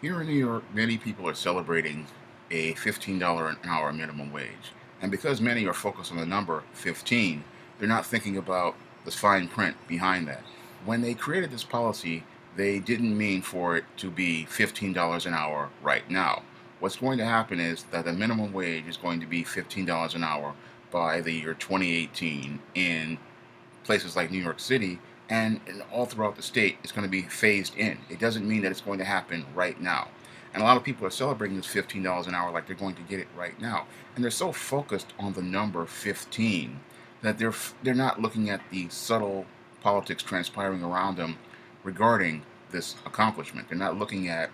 Here in New York, many people are celebrating a $15 an hour minimum wage. And because many are focused on the number 15, they're not thinking about the fine print behind that. When they created this policy, they didn't mean for it to be $15 an hour right now. What's going to happen is that the minimum wage is going to be $15 an hour by the year 2018 in places like New York City, and all throughout the state, it's going to be phased in. It doesn't mean that it's going to happen right now. And a lot of people are celebrating this $15 an hour like they're going to get it right now. And they're so focused on the number 15 that they're not looking at the subtle politics transpiring around them regarding this accomplishment. They're not looking at,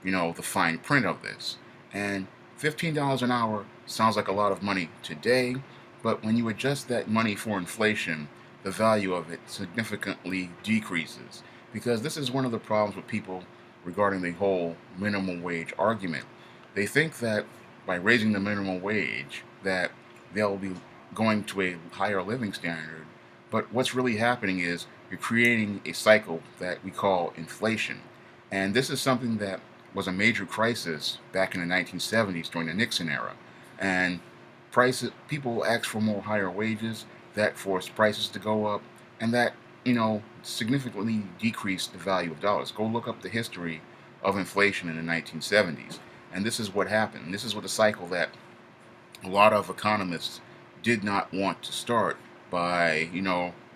the fine print of this. And $15 an hour sounds like a lot of money today, but when you adjust that money for inflation, the value of it significantly decreases. Because this is one of the problems with people regarding the whole minimum wage argument. They think that by raising the minimum wage that they'll be going to a higher living standard, but what's really happening is you're creating a cycle that we call inflation. And this is something that was a major crisis back in the 1970s during the Nixon era. And people asked for more higher wages, that forced prices to go up, and that, significantly decreased the value of dollars. Go look up the history of inflation in the 1970s. And this is what happened. This is what the cycle that a lot of economists did not want to start by,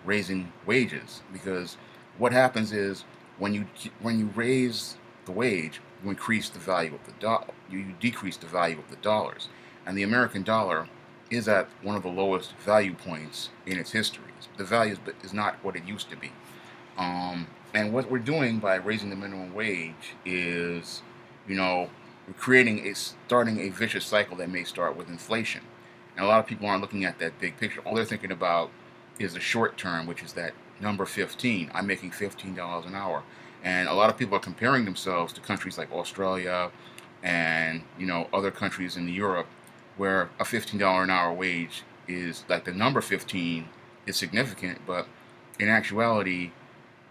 raising wages. Because what happens is when you raise the wage, you increase the value of the dollar. You decrease the value of the dollars, and the American dollar is at one of the lowest value points in its history. The value is not what it used to be. And what we're doing by raising the minimum wage is, we're starting a vicious cycle that may start with inflation. And a lot of people aren't looking at that big picture. All they're thinking about is the short term, which is that number 15. I'm making $15 an hour. And a lot of people are comparing themselves to countries like Australia and, other countries in Europe where a $15 an hour wage is like the number 15 is significant, but in actuality,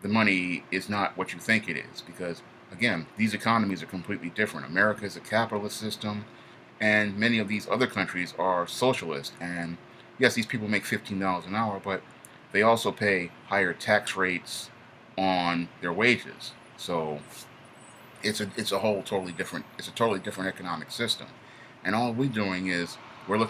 the money is not what you think it is. Because, again, these economies are completely different. America is a capitalist system, and many of these other countries are socialist. And yes, these people make $15 an hour, but they also pay higher tax rates on their wages. So it's a totally different economic system. And all we're doing is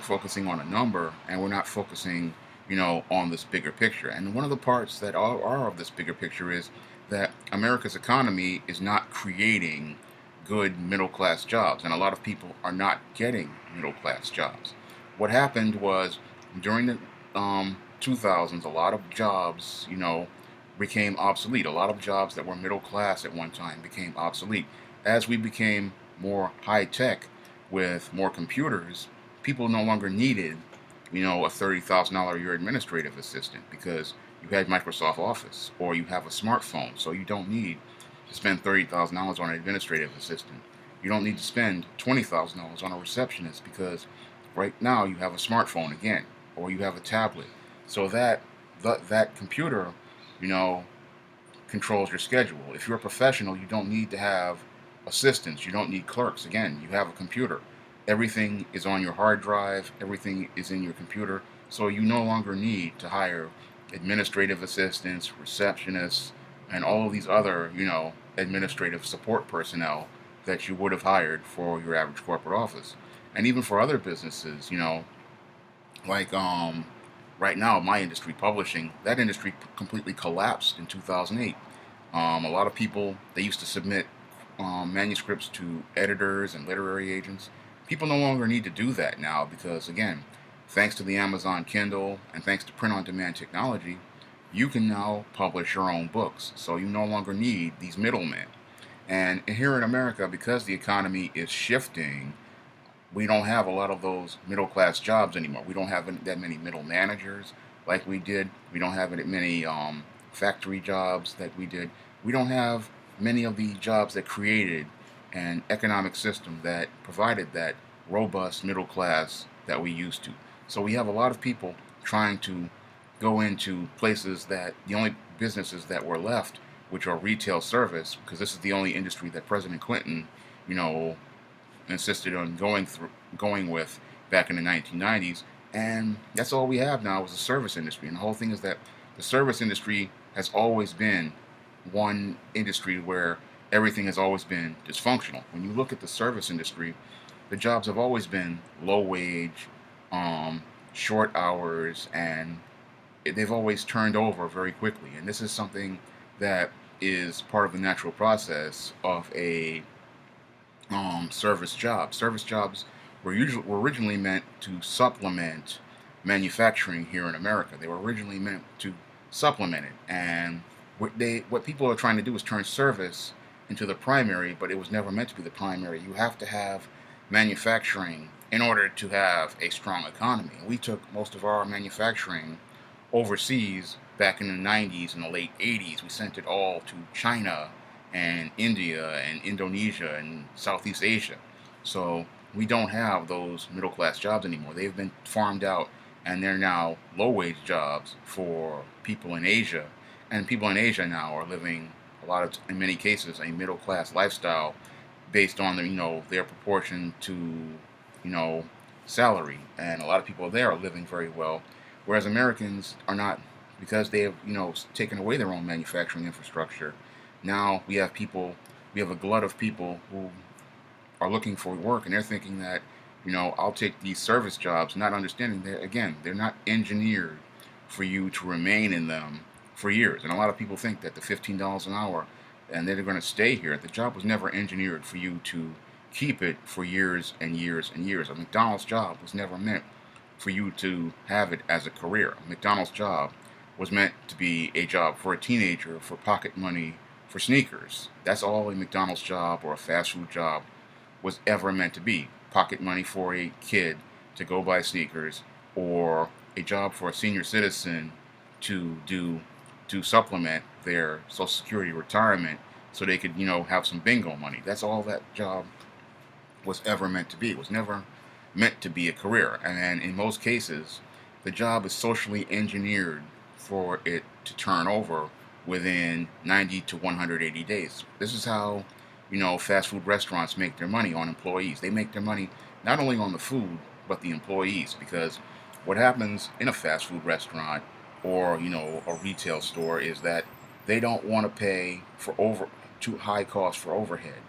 focusing on a number, and we're not focusing, on this bigger picture. And one of the parts that are of this bigger picture is that America's economy is not creating good middle class jobs, and a lot of people are not getting middle class jobs. What happened was during the 2000s, a lot of jobs, became obsolete. A lot of jobs that were middle class at one time became obsolete. As we became more high tech with more computers, people no longer needed, a $30,000 a year administrative assistant because you had Microsoft Office or you have a smartphone, so you don't need to spend $30,000 on an administrative assistant. You don't need to spend $20,000 on a receptionist because right now you have a smartphone again, or you have a tablet. So that computer, you know, controls your schedule. If you're a professional, you don't need to have assistants. You don't need clerks. Again, you have a computer. Everything is on your hard drive. Everything is in your computer. So you no longer need to hire administrative assistants, receptionists, and all of these other, administrative support personnel that you would have hired for your average corporate office. And even for other businesses, like right now, my industry, publishing, that industry completely collapsed in 2008. A lot of people, they used to submit manuscripts to editors and literary agents. People no longer need to do that now because, again, thanks to the Amazon Kindle and thanks to print-on-demand technology, you can now publish your own books. So you no longer need these middlemen. And here in America, because the economy is shifting, we don't have a lot of those middle class jobs anymore. We don't have that many middle managers like we did. We don't have that many factory jobs that we did. We don't have many of the jobs that created an economic system that provided that robust middle class that we used to. So we have a lot of people trying to go into places that the only businesses that were left which are retail service, because this is the only industry that President Clinton, you know, insisted on going with back in the 1990s. And that's all we have now is the service industry. And the whole thing is that the service industry has always been one industry where everything has always been dysfunctional. When you look at the service industry, the jobs have always been low wage, um, short hours, and they've always turned over very quickly. And this is something that is part of the natural process of a service job. Service jobs were originally meant to supplement manufacturing here in America. They were originally meant to supplement it, and what people are trying to do is turn service into the primary, but it was never meant to be the primary. You have to have manufacturing in order to have a strong economy. We took most of our manufacturing overseas back in the 90s and the late 80s. We sent it all to China and India and Indonesia and Southeast Asia. So we don't have those middle class jobs anymore. They've been farmed out, and they're now low wage jobs for people in Asia. And people in Asia now are living in many cases, a middle class lifestyle based on their proportion to salary. And a lot of people there are living very well, whereas Americans are not, because they have taken away their own manufacturing infrastructure. Now we have a glut of people who are looking for work, and they're thinking that I'll take these service jobs, not understanding that again they're not engineered for you to remain in them for years. And a lot of people think that the $15 an hour and they're going to stay here. The job was never engineered for you to keep it for years and years and years. A McDonald's job was never meant for you to have it as a career. A McDonald's job was meant to be a job for a teenager for pocket money for sneakers. That's all a McDonald's job or a fast food job was ever meant to be. Pocket money for a kid to go buy sneakers, or a job for a senior citizen to do to supplement their Social Security retirement so they could, have some bingo money. That's all that job was ever meant to be. It was never meant to be a career. And in most cases, the job is socially engineered for it to turn over within 90 to 180 days. This is how, fast food restaurants make their money on employees. They make their money not only on the food, but the employees, because what happens in a fast food restaurant or a retail store is that they don't want to pay for too high costs for overhead.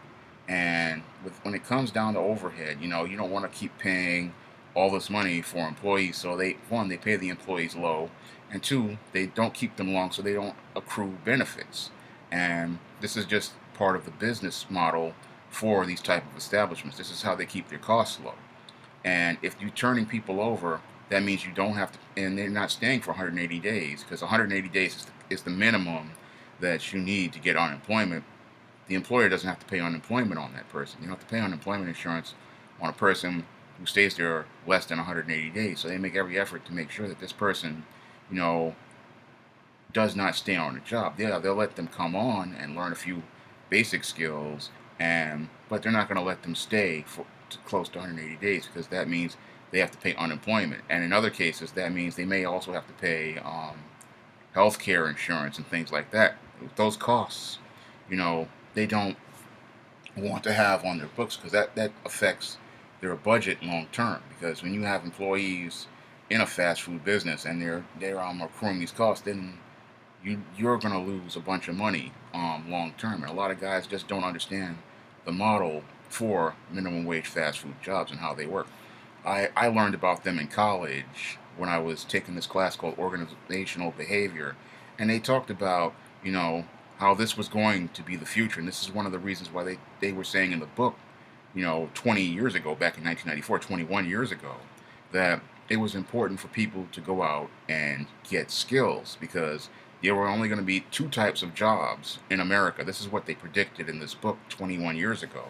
And when it comes down to overhead, you don't want to keep paying all this money for employees. So they pay the employees low, and two, they don't keep them long, so they don't accrue benefits. And this is just part of the business model for these type of establishments. This is how they keep their costs low. And if you're turning people over, that means you don't have to, and they're not staying for 180 days, because 180 days is the minimum that you need to get unemployment. The employer doesn't have to pay unemployment on that person. You don't have to pay unemployment insurance on a person who stays there less than 180 days. So they make every effort to make sure that this person, does not stay on the job. Yeah, they'll let them come on and learn a few basic skills, but they're not going to let them stay for close to 180 days, because that means they have to pay unemployment. And in other cases, that means they may also have to pay health care insurance and things like that. Those costs, they don't want to have on their books, because that affects their budget long term. Because when you have employees in a fast food business and they're accruing these costs, then you're going to lose a bunch of money long term. And a lot of guys just don't understand the model for minimum wage fast food jobs and how they work. I learned about them in college when I was taking this class called organizational behavior, and they talked about how this was going to be the future. And this is one of the reasons why they were saying in the book 20 years ago, back in 1994, 21 years ago, that it was important for people to go out and get skills, because there were only going to be two types of jobs in America. This is what they predicted in this book 21 years ago,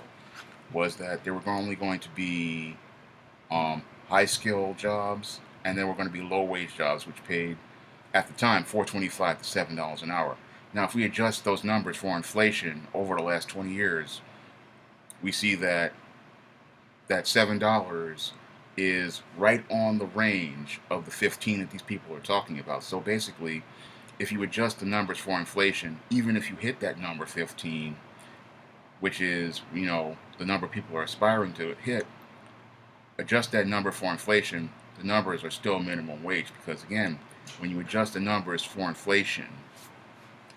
was that there were only going to be high skill jobs, and there were going to be low wage jobs, which paid at the time $4.25 to $7 an hour. Now, if we adjust those numbers for inflation over the last 20 years, we see that $7 is right on the range of the 15 that these people are talking about. So basically, if you adjust the numbers for inflation, even if you hit that number 15, which is, the number people are aspiring to hit, adjust that number for inflation, the numbers are still minimum wage because, again, when you adjust the numbers for inflation,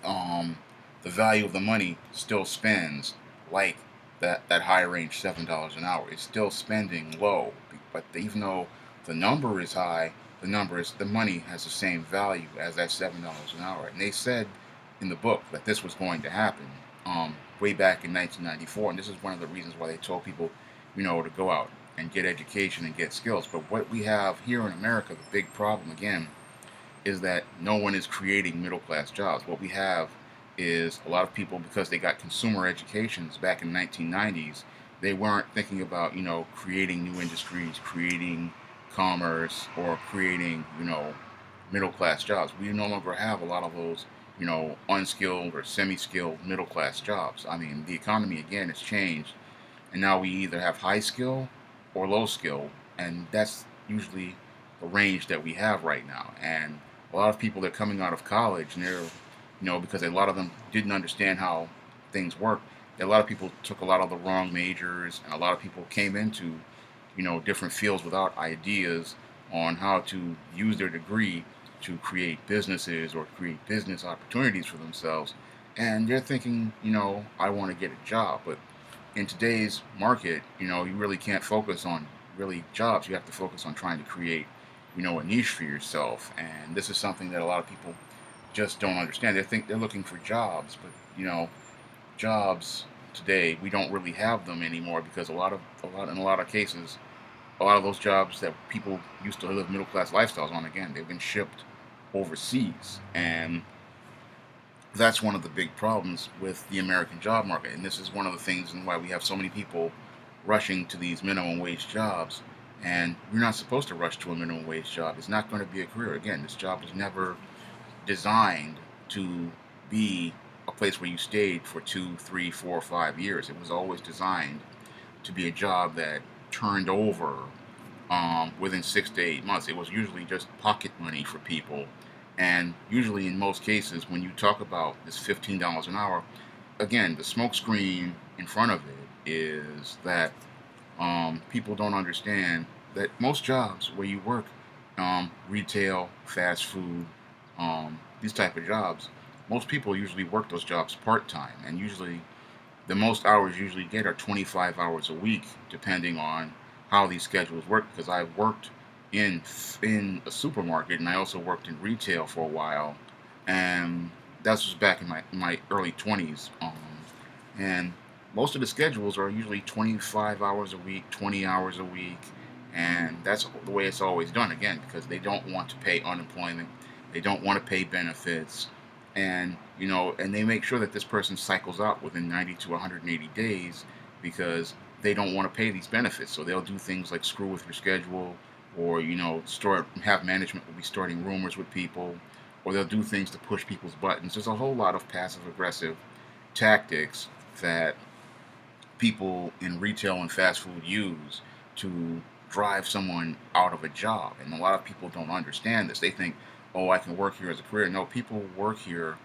um, the value of the money still spends like that high range $7 an hour. It's still spending low, but even though the number is high, the money has the same value as that $7 an hour. And they said in the book that this was going to happen way back in 1994, and this is one of the reasons why they told people, to go out and get education and get skills. But what we have here in America, the big problem again, is that no one is creating middle class jobs. What we have is a lot of people, because they got consumer educations back in the 1990s, they weren't thinking about, creating new industries, creating commerce, or creating, middle class jobs. We no longer have a lot of those, unskilled or semi-skilled middle class jobs. I mean, the economy again has changed, and now we either have high skill or low skill, and that's usually the range that we have right now. And a lot of people that are coming out of college, and they're, because a lot of them didn't understand how things work. A lot of people took a lot of the wrong majors, and a lot of people came into, different fields without ideas on how to use their degree to create businesses or create business opportunities for themselves. And they're thinking, I want to get a job. But in today's market, you really can't focus on really jobs. You have to focus on trying to create, a niche for yourself. And this is something that a lot of people just don't understand. They think they're looking for jobs, but jobs today we don't really have them anymore because in a lot of cases, a lot of those jobs that people used to live middle class lifestyles on, again, they've been shipped overseas, and that's one of the big problems with the American job market. And this is one of the things and why we have so many people rushing to these minimum wage jobs. And you're not supposed to rush to a minimum wage job. It's not going to be a career. Again, this job was never designed to be a place where you stayed for 2, 3, 4, 5 years. It was always designed to be a job that turned over within 6 to 8 months. It was usually just pocket money for people. And usually, in most cases, when you talk about this $15 an hour, again, the smokescreen in front of it is that people don't understand that most jobs where you work, retail, fast food, these type of jobs, most people usually work those jobs part-time, and usually the most hours you usually get are 25 hours a week, depending on how these schedules work. Because I've worked in a supermarket, and I also worked in retail for a while, and that was back in my early 20s. And most of the schedules are usually 25 hours a week, 20 hours a week, and that's the way it's always done. Again, because they don't want to pay unemployment, they don't want to pay benefits, and and they make sure that this person cycles out within 90 to 180 days because they don't want to pay these benefits. So they'll do things like screw with your schedule, or have management will be starting rumors with people, or they'll do things to push people's buttons. There's a whole lot of passive aggressive tactics that people in retail and fast food use to drive someone out of a job. And a lot of people don't understand this. They think, oh, I can work here as a career. No, people work here,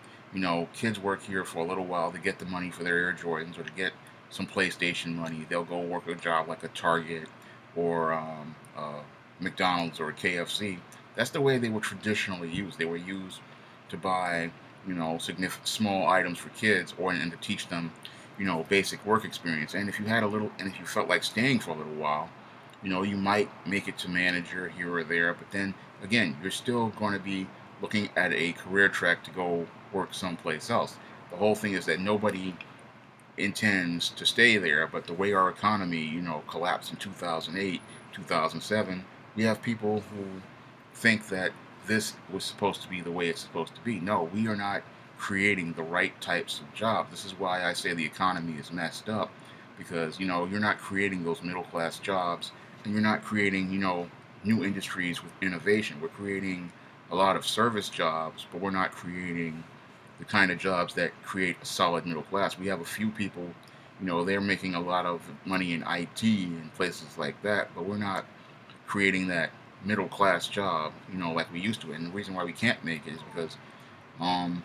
kids work here for a little while to get the money for their Air Jordans or to get some PlayStation money. They'll go work a job like a Target or McDonald's or a KFC. That's the way they were traditionally used. They were used to buy, significant small items for kids, and to teach them, basic work experience. And if you felt like staying for a little while, you might make it to manager here or there. But then again, you're still going to be looking at a career track to go work someplace else. The whole thing is that nobody intends to stay there, but the way our economy, collapsed in 2008, 2007, we have people who think that this was supposed to be the way it's supposed to be. No, we are not creating the right types of jobs. This is why I say the economy is messed up, because you're not creating those middle class jobs, and you're not creating new industries with innovation. We're creating a lot of service jobs, but we're not creating the kind of jobs that create a solid middle class. We have a few people, they're making a lot of money in IT and places like that, but we're not creating that middle class job, like we used to. And the reason why we can't make it is because Um,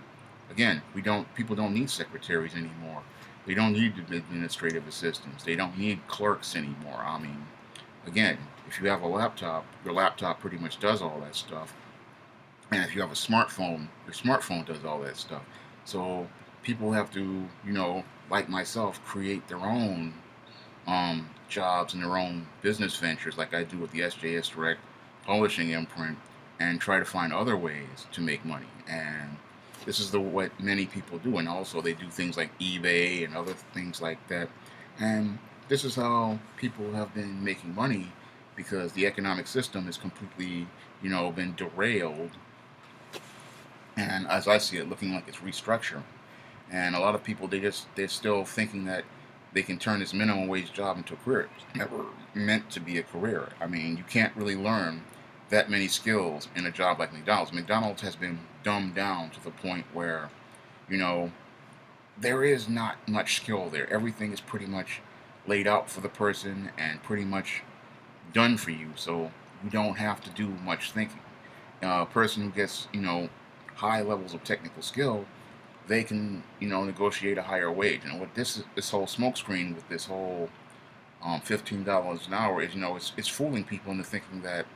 Again, we don't people don't need secretaries anymore. They don't need administrative assistants. They don't need clerks anymore. I mean, again, if you have a laptop, your laptop pretty much does all that stuff. And if you have a smartphone, your smartphone does all that stuff. So people have to, like myself, create their own jobs and their own business ventures, like I do with the SJS Direct Publishing imprint, and try to find other ways to make money. And this is what many people do. And also, they do things like eBay and other things like that. And this is how people have been making money because the economic system is completely, been derailed. And as I see it, looking like it's restructuring. And a lot of people, they're still thinking that they can turn this minimum wage job into a career. It's never meant to be a career. I mean, you can't really learn that many skills in a job like McDonald's. McDonald's has been dumbed down to the point where, you know, there is not much skill there. Everything is pretty much laid out for the person and pretty much done for you, so you don't have to do much thinking. A person who gets, high levels of technical skill, they can, negotiate a higher wage. And what this whole smokescreen with this whole $15 an hour is, it's fooling people into thinking that,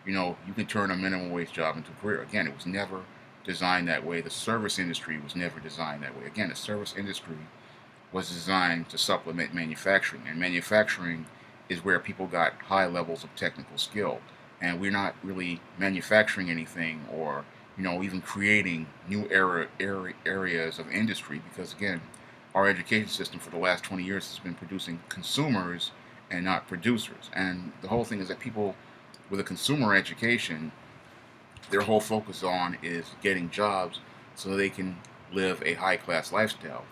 you can turn a minimum wage job into a career. Again, it was never designed that way. The service industry was never designed that way. Again, the service industry was designed to supplement manufacturing, and manufacturing is where people got high levels of technical skill. And we're not really manufacturing anything or even creating new areas of industry because again, our education system for the last 20 years has been producing consumers and not producers. And the whole thing is that people with a consumer education, their whole focus on is getting jobs so they can live a high class lifestyle.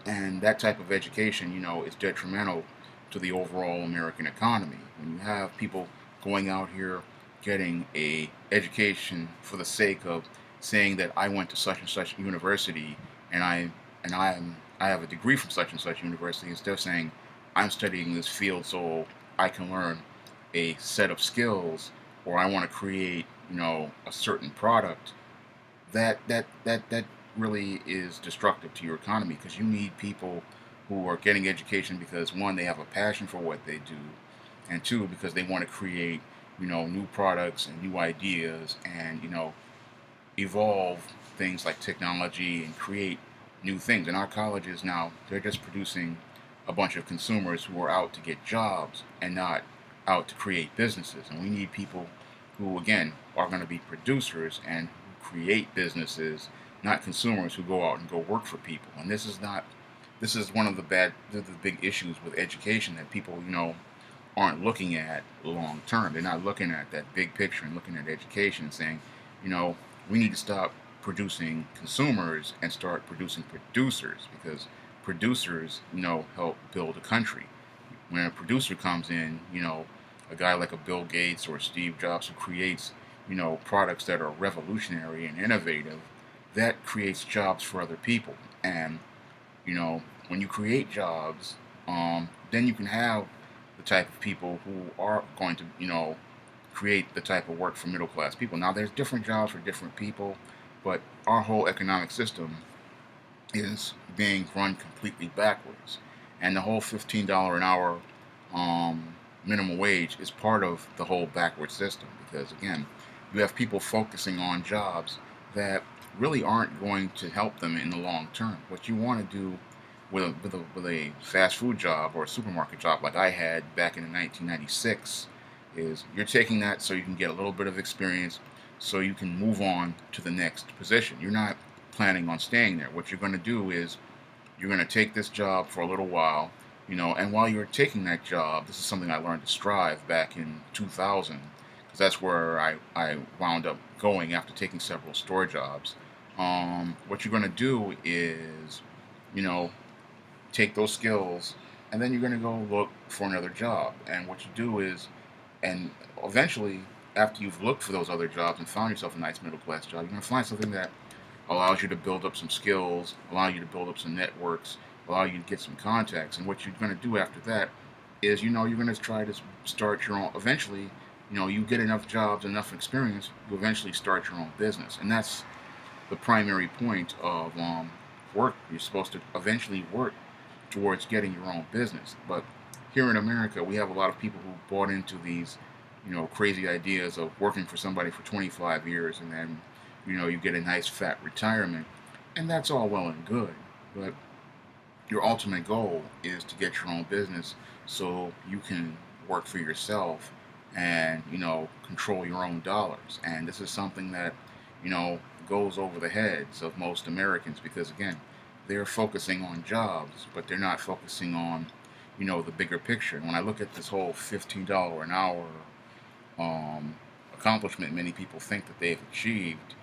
And that type of education, is detrimental to the overall American economy. When you have people going out here getting a education for the sake of saying that I went to such and such university and I have a degree from such and such university, instead of saying I'm studying this field so I can learn a set of skills or I want to create, a certain product, that really is destructive to your economy because you need people who are getting education because one, they have a passion for what they do, and two, because they want to create, new products and new ideas and, evolve things like technology and create new things. And our colleges now, they're just producing a bunch of consumers who are out to get jobs and not out to create businesses. And we need people who, again, are going to be producers and who create businesses, not consumers who go out and go work for people. And this is one of the big issues with education that people, aren't looking at long term. They're not looking at that big picture and looking at education and saying, you know, we need to stop producing consumers and start producing producers because producers, help build a country. When a producer comes in, a guy like a Bill Gates or Steve Jobs who creates, products that are revolutionary and innovative, that creates jobs for other people. And, when you create jobs, then you can have the type of people who are going to, create the type of work for middle class people. Now, there's different jobs for different people, but our whole economic system is being run completely backwards. And the whole $15 an hour minimum wage is part of the whole backward system because, again, you have people focusing on jobs that really aren't going to help them in the long term. What you want to do with a fast food job or a supermarket job like I had back in 1996 is you're taking that so you can get a little bit of experience so you can move on to the next position. You're not planning on staying there. What you're going to do is you're going to take this job for a little while, and while you're taking that job, this is something I learned to strive back in 2000, because that's where I wound up going after taking several store jobs. What you're going to do is, you know, take those skills, and then you're going to go look for another job. And what you do is, and eventually, after you've looked for those other jobs and found yourself a nice middle class job, you're going to find something that allows you to build up some skills, allow you to build up some networks, allow you to get some contacts. And what you're going to do after that is, you're going to try to start your own. Eventually, you get enough jobs, enough experience, you eventually start your own business. And the primary point of work. You're supposed to eventually work towards getting your own business. But here in America, we have a lot of people who bought into these, crazy ideas of working for somebody for 25 years and then, you get a nice fat retirement. And that's all well and good. But your ultimate goal is to get your own business so you can work for yourself and control your own dollars. And this is something that you know goes over the heads of most Americans because again they're focusing on jobs but they're not focusing on the bigger picture. And when I look at this whole $15 an hour um, accomplishment many people think that they've achieved,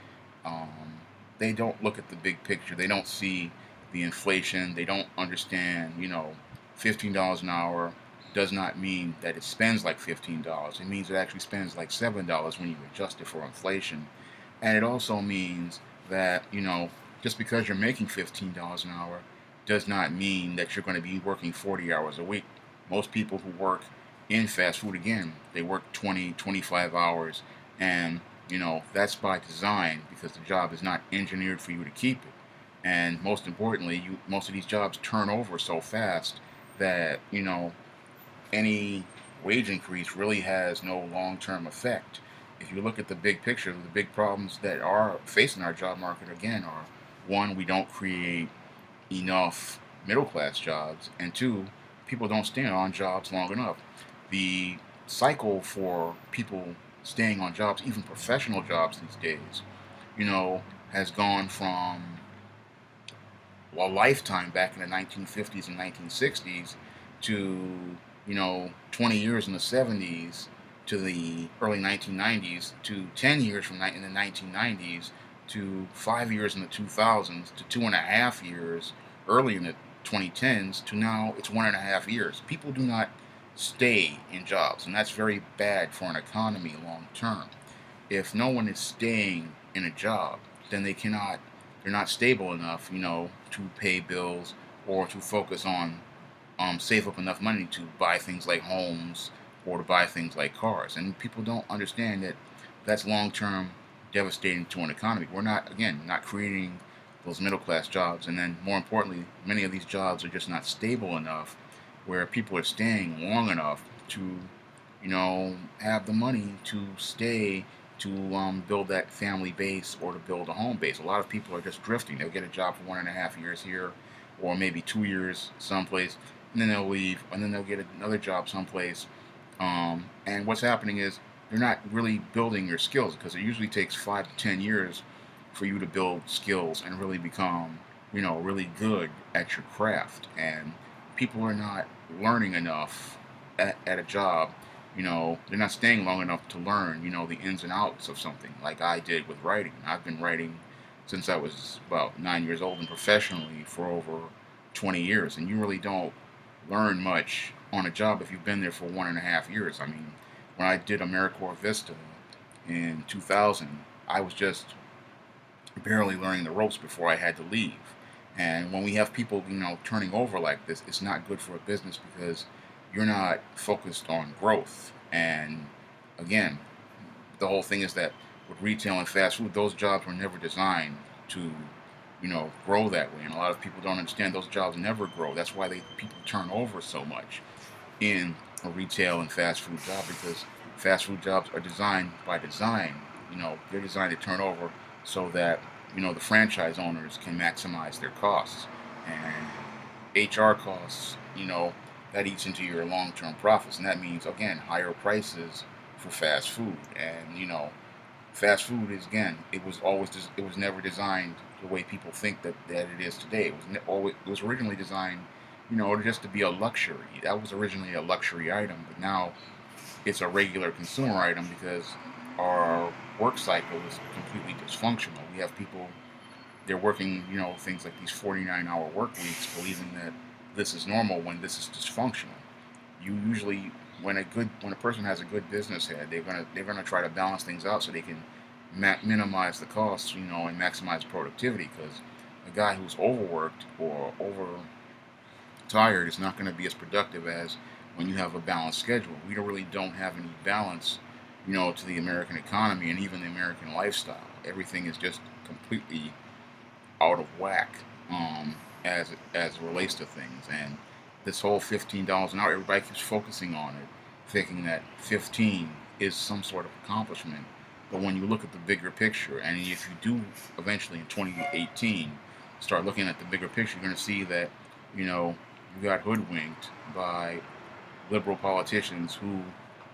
um, they don't look at the big picture. They don't see the inflation. They don't understand, $15 an hour does not mean that it spends like $15. It means it actually spends like $7 when you adjust it for inflation. And it also means that, just because you're making $15 an hour does not mean that you're going to be working 40 hours a week. Most people who work in fast food, again, they work 20, 25 hours, and that's by design because the job is not engineered for you to keep it. And most importantly, most of these jobs turn over so fast that any wage increase really has no long-term effect. If you look at the big picture, the big problems that are facing our job market again are one, we don't create enough middle class jobs, and two, people don't stay on jobs long enough. The cycle for people staying on jobs, even professional jobs these days, has gone from a lifetime back in the 1950s and 1960s to 20 years in the 70s to the early 1990s to 10 years in the 1990s to 5 years in the 2000s to 2.5 years early in the 2010s to now it's 1.5 years. People do not stay in jobs, and that's very bad for an economy long term. If no one is staying in a job, then they're not stable enough, to pay bills or to focus on save up enough money to buy things like homes or to buy things like cars. And people don't understand that that's long term devastating to an economy. We're not, again, not creating those middle class jobs. And then more importantly, many of these jobs are just not stable enough where people are staying long enough to, have the money to stay to build that family base or to build a home base. A lot of people are just drifting. They'll get a job for 1.5 years here or maybe 2 years someplace, and then they'll leave, and then they'll get another job someplace. And what's happening is they're not really building your skills because it usually takes 5 to 10 years for you to build skills and really become, really good at your craft. And people are not learning enough at a job. They're not staying long enough to learn, the ins and outs of something like I did with writing. I've been writing since I was about 9 years old and professionally for over 20 years. And you really don't learn much on a job if you've been there for 1.5 years. I mean, when I did AmeriCorps Vista in 2000, I was just barely learning the ropes before I had to leave. And when we have people, turning over like this, it's not good for a business because you're not focused on growth. And again, the whole thing is that with retail and fast food, those jobs were never designed to, grow that way. And a lot of people don't understand those jobs never grow. That's why people turn over so much in a retail and fast food job because fast food jobs are designed by design. They're designed to turn over so that the franchise owners can maximize their costs and HR costs. That eats into your long-term profits, and that means again higher prices for fast food. And fast food is again it was never designed the way people think that it is today. It was originally designed just to be a luxury. That was originally a luxury item, but now it's a regular consumer item because our work cycle is completely dysfunctional. We have people, they're working, things like these 49-hour work weeks, believing that this is normal when this is dysfunctional. You usually, when a person has a good business head, they're gonna try to balance things out so they can minimize the costs, and maximize productivity. Because a guy who's overworked or over tired is not going to be as productive as when you have a balanced schedule. We really don't have any balance, to the American economy and even the American lifestyle. Everything is just completely out of whack, as it relates to things. And this whole $15 an hour, everybody keeps focusing on it, thinking that 15 is some sort of accomplishment. But when you look at the bigger picture, and if you do eventually in 2018 start looking at the bigger picture, you're going to see that, you know, you got hoodwinked by liberal politicians who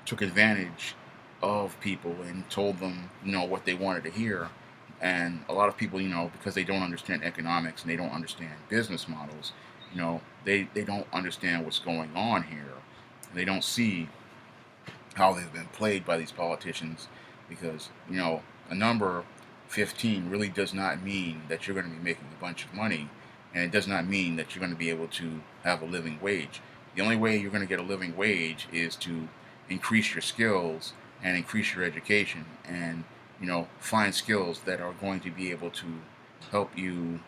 took advantage of people and told them, what they wanted to hear. And a lot of people, because they don't understand economics and they don't understand business models, they don't understand what's going on here. And they don't see how they've been played by these politicians, because, a number 15 really does not mean that you're going to be making a bunch of money, and it does not mean that you're going to be able to have a living wage. The only way you're going to get a living wage is to increase your skills and increase your education, and find skills that are going to be able to help you,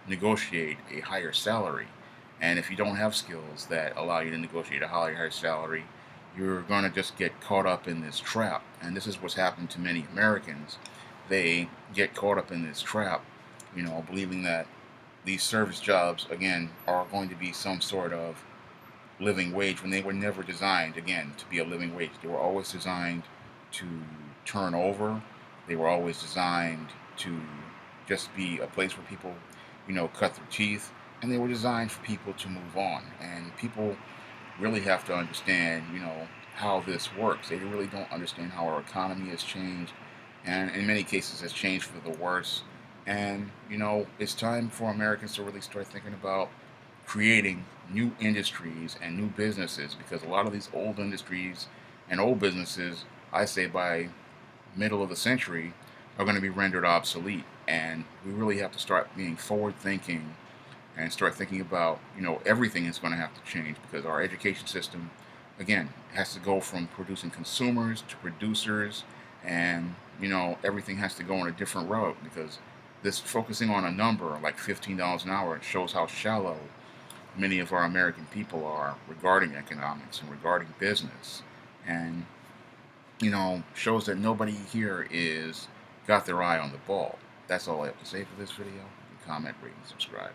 negotiate a higher salary. And if you don't have skills that allow you to negotiate a higher salary, you're going to just get caught up in this trap. And this is what's happened to many Americans. They get caught up in this trap, believing that these service jobs, again, are going to be some sort of living wage, when they were never designed, again, to be a living wage. They were always designed to turn over. They were always designed to just be a place where people, cut their teeth. And they were designed for people to move on. And people really have to understand, how this works. They really don't understand how our economy has changed, and in many cases has changed for the worse. And it's time for Americans to really start thinking about creating new industries and new businesses, because a lot of these old industries and old businesses, I say by middle of the century, are going to be rendered obsolete. And we really have to start being forward thinking and start thinking about, everything is going to have to change, because our education system, again, has to go from producing consumers to producers. And everything has to go on a different route, because this focusing on a number like $15 an hour shows how shallow many of our American people are regarding economics and regarding business. And shows that nobody here is got their eye on the ball. That's all I have to say for this video. Comment, rate, and subscribe.